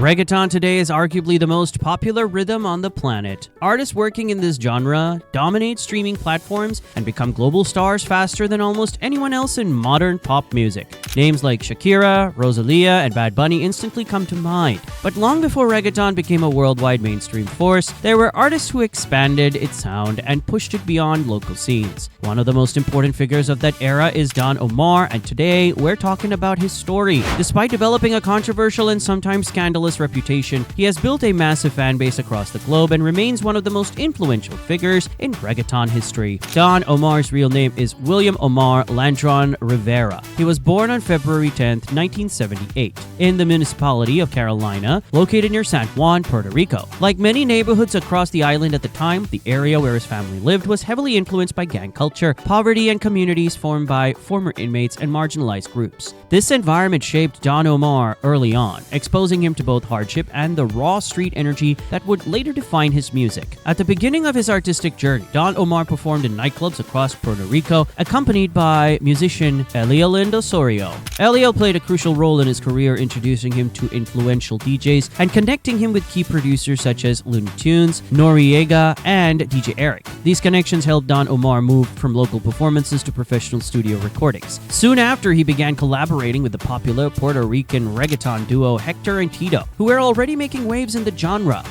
Reggaeton today is arguably the most popular rhythm on the planet. Artists working in this genre dominate streaming platforms and become global stars faster than almost anyone else in modern pop music. Names like Shakira, Rosalia, and Bad Bunny instantly come to mind. But long before reggaeton became a worldwide mainstream force, there were artists who expanded its sound and pushed it beyond local scenes. One of the most important figures of that era is Don Omar, and today we're talking about his story. Despite developing a controversial and sometimes scandalous reputation, he has built a massive fan base across the globe and remains one of the most influential figures in reggaeton history. Don Omar's real name is William Omar Landron Rivera. He was born on February 10, 1978, in the municipality of Carolina, located near San Juan, Puerto Rico. Like many neighborhoods across the island at the time, the area where his family lived was heavily influenced by gang culture, poverty, and communities formed by former inmates and marginalized groups. This environment shaped Don Omar early on, exposing him to both hardship and the raw street energy that would later define his music. At the beginning of his artistic journey, Don Omar performed in nightclubs across Puerto Rico, accompanied by musician Elio Osorio. Elio played a crucial role in his career, introducing him to influential DJs and connecting him with key producers such as Looney Tunes, Noriega, and DJ Eric. These connections helped Don Omar move from local performances to professional studio recordings. Soon after, he began collaborating with the popular Puerto Rican reggaeton duo Hector and Tito, who were already making waves in the genre.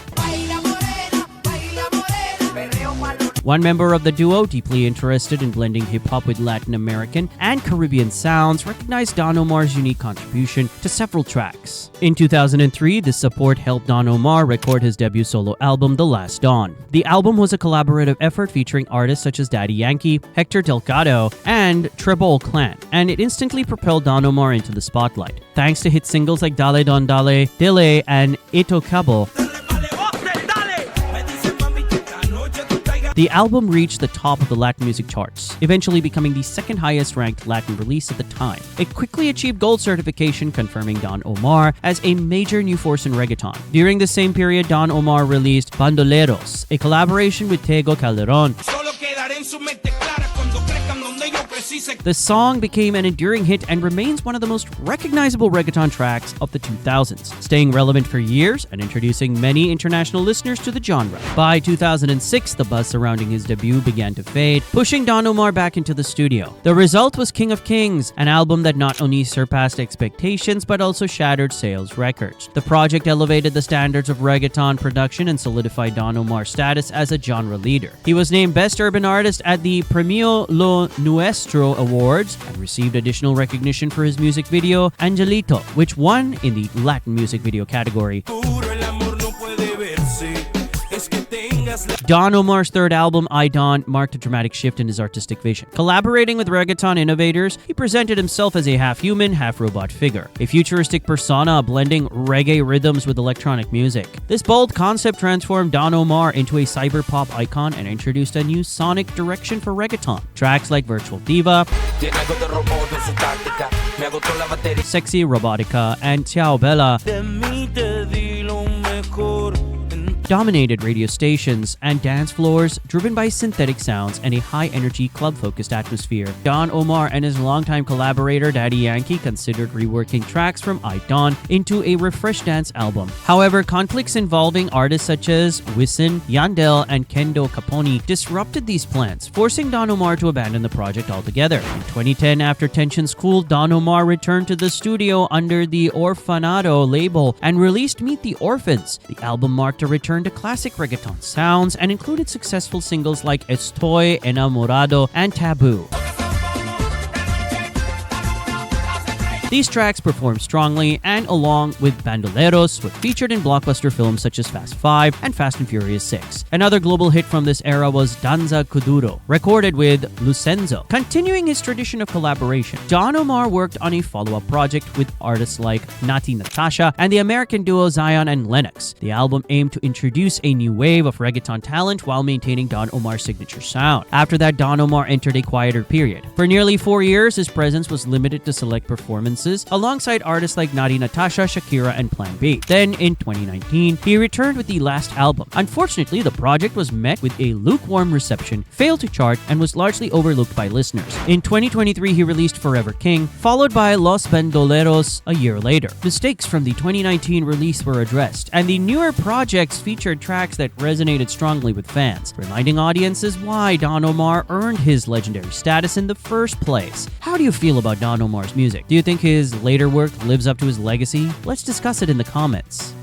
One member of the duo, deeply interested in blending hip-hop with Latin American and Caribbean sounds, recognized Don Omar's unique contribution to several tracks. In 2003, this support helped Don Omar record his debut solo album, The Last Dawn. The album was a collaborative effort featuring artists such as Daddy Yankee, Hector Delgado, and Trebol Clan, and it instantly propelled Don Omar into the spotlight. Thanks to hit singles like Dale Don Dale, Dile, and Ito Cabo, the album reached the top of the Latin music charts, eventually becoming the second highest ranked Latin release at the time. It quickly achieved gold certification, confirming Don Omar as a major new force in reggaeton. During the same period, Don Omar released Bandoleros, a collaboration with Tego Calderon. The song became an enduring hit and remains one of the most recognizable reggaeton tracks of the 2000s, staying relevant for years and introducing many international listeners to the genre. By 2006, the buzz surrounding his debut began to fade, pushing Don Omar back into the studio. The result was King of Kings, an album that not only surpassed expectations but also shattered sales records. The project elevated the standards of reggaeton production and solidified Don Omar's status as a genre leader. He was named Best Urban Artist at the Premio Lo Nuestro Awards and received additional recognition for his music video Angelito, which won in the Latin music video category. Don Omar's third album, I Don, marked a dramatic shift in his artistic vision. Collaborating with reggaeton innovators, he presented himself as a half-human, half-robot figure, a futuristic persona blending reggae rhythms with electronic music. This bold concept transformed Don Omar into a cyberpop icon and introduced a new sonic direction for reggaeton. Tracks like Virtual Diva, Sexy Robotica, and Ciao Bella dominated radio stations and dance floors, driven by synthetic sounds and a high-energy club-focused atmosphere. Don Omar and his longtime collaborator Daddy Yankee considered reworking tracks from I Don into a refreshed dance album. However, conflicts involving artists such as Wisin, Yandel, and Kendo Capone disrupted these plans, forcing Don Omar to abandon the project altogether. In 2010, after tensions cooled, Don Omar returned to the studio under the Orfanado label and released Meet the Orphans. The album marked a return to classic reggaeton sounds and included successful singles like Estoy Enamorado and Taboo. These tracks performed strongly and, along with Bandoleros, were featured in blockbuster films such as Fast 5 and Fast and Furious 6. Another global hit from this era was Danza Kuduro, recorded with Lucenzo. Continuing his tradition of collaboration, Don Omar worked on a follow-up project with artists like Natti, Natasha, and the American duo Zion and Lennox. The album aimed to introduce a new wave of reggaeton talent while maintaining Don Omar's signature sound. After that, Don Omar entered a quieter period. For nearly 4 years, his presence was limited to select performances audiences alongside artists like Natti, Natasha, Shakira, and Plan B. Then, in 2019, he returned with the last album. Unfortunately, the project was met with a lukewarm reception, failed to chart, and was largely overlooked by listeners. In 2023, he released Forever King, followed by Los Bandoleros a year later. Mistakes from the 2019 release were addressed, and the newer projects featured tracks that resonated strongly with fans, reminding audiences why Don Omar earned his legendary status in the first place. How do you feel about Don Omar's music? Do you think his later work lives up to his legacy? Let's discuss it in the comments.